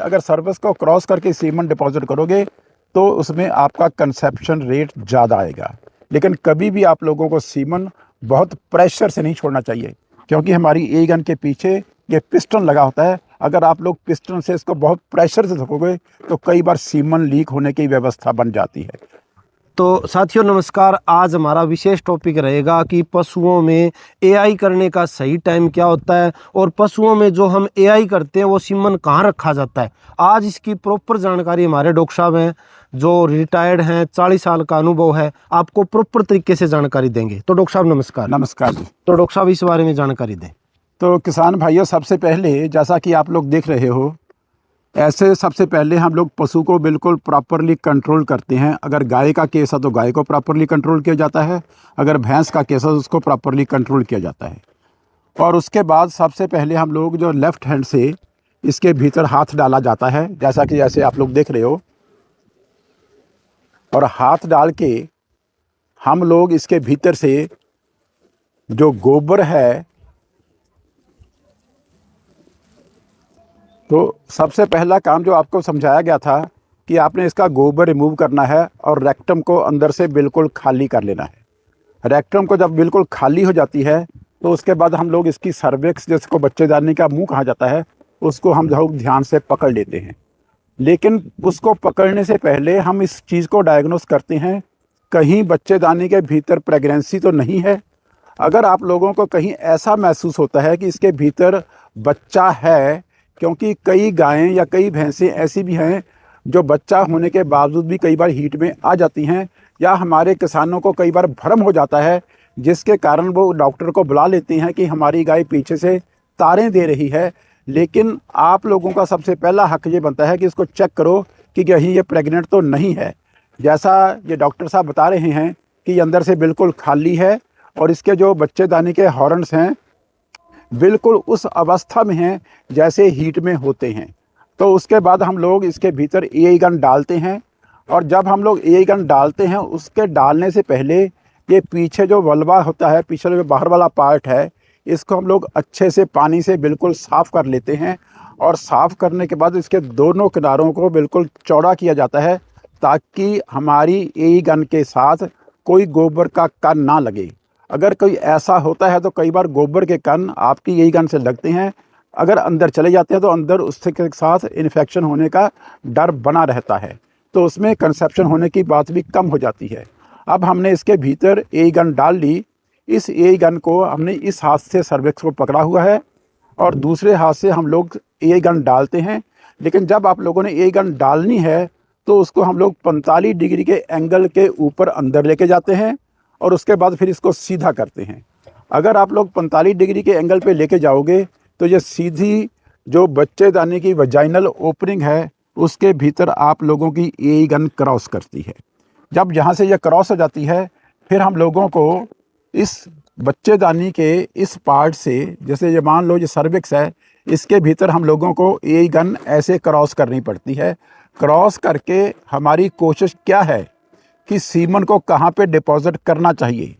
अगर सर्विक्स को क्रॉस करके सीमन डिपॉजिट करोगे तो उसमें आपका कंसेप्शन रेट ज़्यादा आएगा। लेकिन कभी भी आप लोगों को सीमन बहुत प्रेशर से नहीं छोड़ना चाहिए, क्योंकि हमारी ए गन के पीछे ये पिस्टन लगा होता है। अगर आप लोग पिस्टन से इसको बहुत प्रेशर से धोकोगे तो कई बार सीमन लीक होने की व्यवस्था बन जाती है। तो साथियों नमस्कार, आज हमारा विशेष टॉपिक रहेगा कि पशुओं में एआई करने का सही टाइम क्या होता है और पशुओं में जो हम एआई करते हैं वो सीमन कहाँ रखा जाता है। आज इसकी प्रॉपर जानकारी हमारे डॉक्टर साहब हैं जो रिटायर्ड हैं, 40 साल का अनुभव है, आपको प्रॉपर तरीके से जानकारी देंगे। तो डॉक्टर साहब नमस्कार। नमस्कार जी। तो डॉक्टर साहब इस बारे में जानकारी दें। तो किसान भाइयों, सबसे पहले जैसा कि आप लोग देख रहे हो, ऐसे सबसे पहले हम लोग पशु को बिल्कुल प्रॉपरली कंट्रोल करते हैं। अगर गाय का केस है तो गाय को प्रॉपरली कंट्रोल किया जाता है, अगर भैंस का केस है तो उसको प्रॉपरली कंट्रोल किया जाता है। और उसके बाद सबसे पहले हम लोग जो लेफ़्ट हैंड से इसके भीतर हाथ डाला जाता है, जैसे आप लोग देख रहे हो, और हाथ डाल के हम लोग इसके भीतर से जो गोबर है, तो सबसे पहला काम जो आपको समझाया गया था कि आपने इसका गोबर रिमूव करना है और रेक्टम को अंदर से बिल्कुल खाली कर लेना है। रेक्टम को जब बिल्कुल खाली हो जाती है तो उसके बाद हम लोग इसकी सर्विक्स, जिसको बच्चेदानी का मुंह कहा जाता है, उसको हम लोग ध्यान से पकड़ लेते हैं। लेकिन उसको पकड़ने से पहले हम इस चीज़ को डायग्नोस करते हैं, कहीं बच्चेदानी के भीतर प्रेगनेंसी तो नहीं है। अगर आप लोगों को कहीं ऐसा महसूस होता है कि इसके भीतर बच्चा है, क्योंकि कई गायें या कई भैंसें ऐसी भी हैं जो बच्चा होने के बावजूद भी कई बार हीट में आ जाती हैं, या हमारे किसानों को कई बार भ्रम हो जाता है, जिसके कारण वो डॉक्टर को बुला लेते हैं कि हमारी गाय पीछे से तारें दे रही है। लेकिन आप लोगों का सबसे पहला हक ये बनता है कि इसको चेक करो कि कहीं ये प्रेग्नेंट तो नहीं है। जैसा ये डॉक्टर साहब बता रहे हैं कि अंदर से बिल्कुल खाली है और इसके जो बच्चेदानी के हॉर्न्स हैं बिल्कुल उस अवस्था में हैं जैसे हीट में होते हैं। तो उसके बाद हम लोग इसके भीतर एआई गन डालते हैं, और जब हम लोग एआई गन डालते हैं उसके डालने से पहले ये पीछे जो वल्वा होता है, पीछे जो बाहर वाला पार्ट है, इसको हम लोग अच्छे से पानी से बिल्कुल साफ़ कर लेते हैं। और साफ़ करने के बाद इसके दोनों किनारों को बिल्कुल चौड़ा किया जाता है ताकि हमारी एआई गन के साथ कोई गोबर का कण ना लगे। अगर कोई ऐसा होता है तो कई बार गोबर के कण आपकी यही गन से लगते हैं, अगर अंदर चले जाते हैं तो अंदर उसके साथ इन्फेक्शन होने का डर बना रहता है, तो उसमें कंसेप्शन होने की बात भी कम हो जाती है। अब हमने इसके भीतर एआई गन डाल ली। इस एआई गन को हमने इस हाथ से सर्विक्स को पकड़ा हुआ है और दूसरे हाथ से हम लोग एआई गन डालते हैं। लेकिन जब आप लोगों ने एआई गन डालनी है तो उसको हम लोग 45 डिग्री के एंगल के ऊपर अंदर लेके जाते हैं और उसके बाद फिर इसको सीधा करते हैं। अगर आप लोग 45 डिग्री के एंगल पे लेके जाओगे तो ये सीधी जो बच्चेदानी की वजाइनल ओपनिंग है उसके भीतर आप लोगों की एआई गन क्रॉस करती है। जब यहाँ से यह क्रॉस हो जाती है फिर हम लोगों को इस बच्चेदानी के इस पार्ट से, जैसे ये मान लो ये सर्विक्स है, इसके भीतर हम लोगों को एआई गन ऐसे क्रॉस करनी पड़ती है। क्रॉस करके हमारी कोशिश क्या है कि सीमन को कहाँ पे डिपॉजिट करना चाहिए।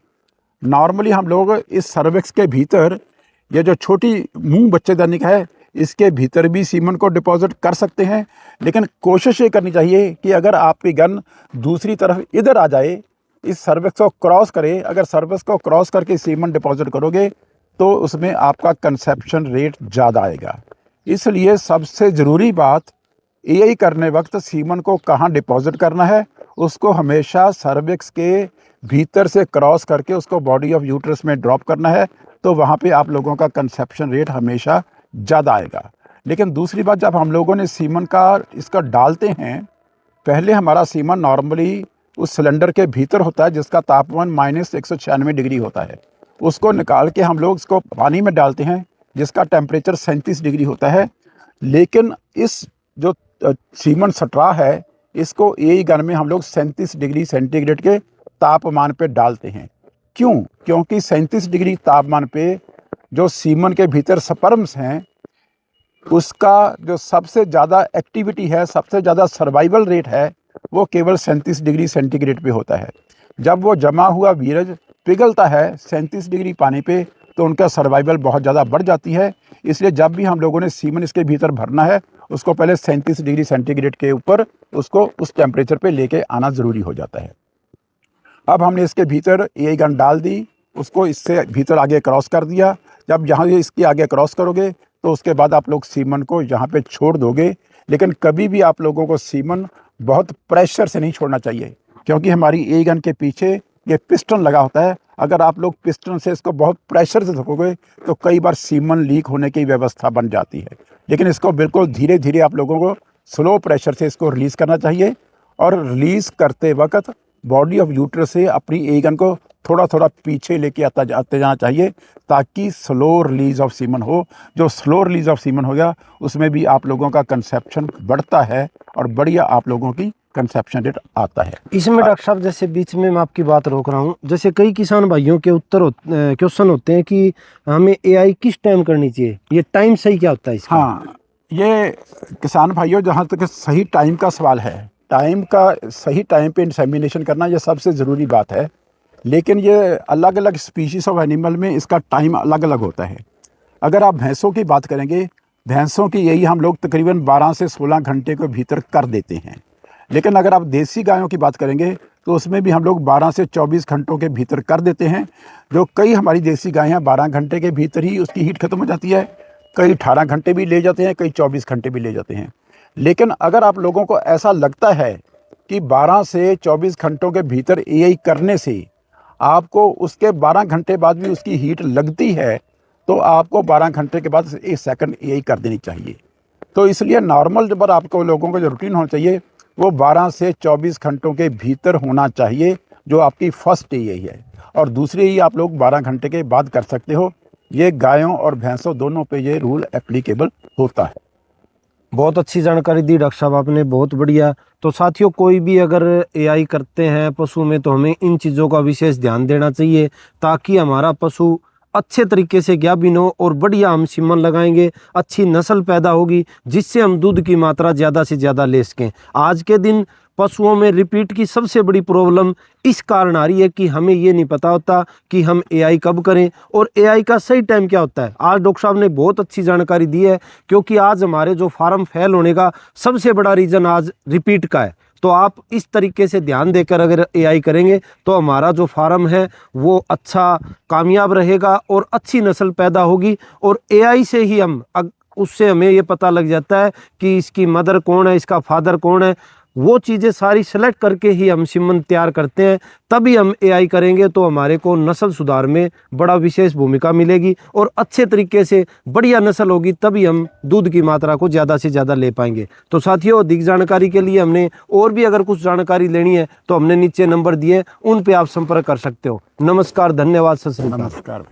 नॉर्मली हम लोग इस सर्विक्स के भीतर, ये जो छोटी मुंह बच्चेदानी का है, इसके भीतर भी सीमन को डिपॉजिट कर सकते हैं। लेकिन कोशिश ये करनी चाहिए कि अगर आपकी गन दूसरी तरफ इधर आ जाए, इस सर्विक्स को क्रॉस करे, अगर सर्विक्स को क्रॉस करके सीमन डिपॉजिट करोगे तो उसमें आपका कंसेप्शन रेट ज़्यादा आएगा। इसलिए सबसे ज़रूरी बात, एआई करने वक्त सीमन को कहाँ डिपॉजिट करना है, उसको हमेशा सर्विक्स के भीतर से क्रॉस करके उसको बॉडी ऑफ यूट्रस में ड्रॉप करना है, तो वहाँ पे आप लोगों का कंसेप्शन रेट हमेशा ज़्यादा आएगा। लेकिन दूसरी बात, जब हम लोगों ने सीमन का इसका डालते हैं, पहले हमारा सीमन नॉर्मली उस सिलेंडर के भीतर होता है जिसका तापमान -196 डिग्री होता है। उसको निकाल के हम लोग इसको पानी में डालते हैं जिसका टेम्परेचर 37 डिग्री होता है। लेकिन इस जो सीमन स्ट्रा है, इसको एआई गन में हम लोग 37 डिग्री सेंटीग्रेड के तापमान पे डालते हैं। क्यों? क्योंकि 37 डिग्री तापमान पे जो सीमन के भीतर स्पर्म्स हैं, उसका जो सबसे ज़्यादा एक्टिविटी है, सबसे ज़्यादा सर्वाइवल रेट है, वो केवल 37 डिग्री सेंटीग्रेड पे होता है। जब वो जमा हुआ वीरज पिघलता है 37 डिग्री पानी पे, तो उनका सर्वाइवल बहुत ज़्यादा बढ़ जाती है। इसलिए जब भी हम लोगों ने सीमन इसके भीतर भरना है, उसको पहले 37 डिग्री सेंटीग्रेड के ऊपर उसको उस टेम्परेचर पे लेके आना ज़रूरी हो जाता है। अब हमने इसके भीतर एआई गन डाल दी, उसको इससे भीतर आगे क्रॉस कर दिया। जब यहाँ ये इसके आगे क्रॉस करोगे तो उसके बाद आप लोग सीमन को यहाँ पे छोड़ दोगे, लेकिन कभी भी आप लोगों को सीमन बहुत प्रेशर से नहीं छोड़ना चाहिए, क्योंकि हमारी एआई गन के पीछे ये पिस्टन लगा होता है। अगर आप लोग पिस्टन से इसको बहुत प्रेशर से धोकोगे तो कई बार सीमन लीक होने की व्यवस्था बन जाती है। लेकिन इसको बिल्कुल धीरे धीरे आप लोगों को स्लो प्रेशर से इसको रिलीज़ करना चाहिए, और रिलीज़ करते वक्त बॉडी ऑफ यूट्रस से अपनी एआई गन को थोड़ा थोड़ा पीछे लेके आते जाना चाहिए, ताकि स्लो रिलीज ऑफ सीमन हो। जो स्लो रिलीज ऑफ सीमन हो गया उसमें भी आप लोगों का कंसेप्शन बढ़ता है और बढ़िया आप लोगों की कंसेप्शन रेट आता है। इसमें डॉक्टर साहब जैसे बीच में मैं आपकी बात रोक रहा हूँ, जैसे कई किसान भाइयों के क्वेश्चन होते हैं कि हमें एआई किस टाइम करनी चाहिए, ये टाइम सही क्या होता है इसका? हाँ, ये किसान भाइयों, जहाँ तक सही टाइम का सवाल है, टाइम का सही टाइम पे इंसेमिनेशन करना ये सबसे ज़रूरी बात है। लेकिन ये अलग अलग स्पीशीज़ ऑफ एनिमल में इसका टाइम अलग अलग होता है। अगर आप भैंसों की बात करेंगे, भैंसों की यही हम लोग तकरीबन 12 से 16 घंटे के भीतर कर देते हैं। लेकिन अगर आप देसी गायों की बात करेंगे तो उसमें भी हम लोग 12 से 24 घंटों के भीतर कर देते हैं। जो कई हमारी देसी गायें हैं 12 घंटे के भीतर ही उसकी हीट खत्म हो जाती है, कई 18 घंटे भी ले जाते हैं, कई 24 घंटे भी ले जाते हैं। लेकिन अगर आप लोगों को ऐसा लगता है कि 12 से 24 घंटों के भीतर एआई करने से आपको उसके 12 घंटे बाद भी उसकी हीट लगती है, तो आपको 12 घंटे के बाद 1 सेकंड एआई कर देनी चाहिए। तो इसलिए नॉर्मल जब आपको लोगों का जो रूटीन होना चाहिए वो 12 से 24 घंटों के भीतर होना चाहिए, जो आपकी फर्स्ट एआई है। और दूसरी ही आप लोग 12 घंटे के बाद कर सकते हो। ये गायों और भैंसों दोनों पे ये रूल एप्लीकेबल होता है। बहुत अच्छी जानकारी दी डॉक्टर साहब आपने, बहुत बढ़िया। तो साथियों, कोई भी अगर एआई करते हैं पशु में तो हमें इन चीज़ों का विशेष ध्यान देना चाहिए, ताकि हमारा पशु अच्छे तरीके से गाभिन हो और बढ़िया हम सीमन लगाएंगे, अच्छी नस्ल पैदा होगी, जिससे हम दूध की मात्रा ज़्यादा से ज़्यादा ले सकें। आज के दिन पशुओं में रिपीट की सबसे बड़ी प्रॉब्लम इस कारण आ रही है कि हमें ये नहीं पता होता कि हम एआई कब करें और एआई का सही टाइम क्या होता है। आज डॉक्टर साहब ने बहुत अच्छी जानकारी दी है, क्योंकि आज हमारे जो फार्म फेल होने का सबसे बड़ा रीज़न आज रिपीट का है। तो आप इस तरीके से ध्यान देकर अगर एआई करेंगे तो हमारा जो फार्म है वो अच्छा कामयाब रहेगा और अच्छी नस्ल पैदा होगी। और एआई से ही उससे हमें ये पता लग जाता है कि इसकी मदर कौन है, इसका फादर कौन है, वो चीज़ें सारी सेलेक्ट करके ही हम सीमन तैयार करते हैं। तभी हम एआई करेंगे तो हमारे को नस्ल सुधार में बड़ा विशेष भूमिका मिलेगी और अच्छे तरीके से बढ़िया नस्ल होगी, तभी हम दूध की मात्रा को ज़्यादा से ज़्यादा ले पाएंगे। तो साथियों, अधिक जानकारी के लिए हमने और भी अगर कुछ जानकारी लेनी है तो हमने नीचे नंबर दिए, उन पे आप संपर्क कर सकते हो। नमस्कार, धन्यवाद, सत श्री अकाल। नमस्कार।